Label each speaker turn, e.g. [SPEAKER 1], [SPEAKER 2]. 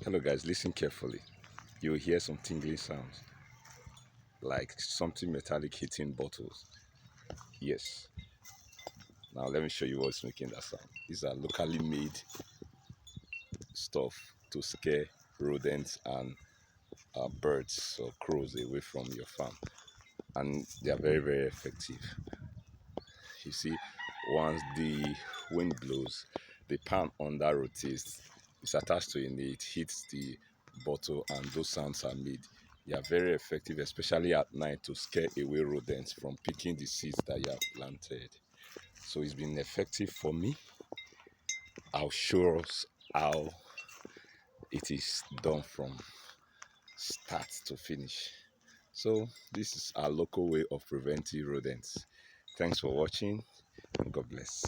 [SPEAKER 1] Hello guys, listen carefully. You'll hear some tingling sounds, like something metallic hitting bottles. Yes. Now let me show you what's making that sound. These are locally made stuff to scare rodents and birds or crows away from your farm. And they are very, very effective. You see, once the wind blows, the pan on that rotates, it's attached to a nail, it hits the bottle, and those sounds are made. They are very effective, especially at night, to scare away rodents from picking the seeds that you have planted. So it's been effective for me. I'll show us how it is done from start to finish. So this is our local way of preventing rodents. Thanks for watching, and God bless.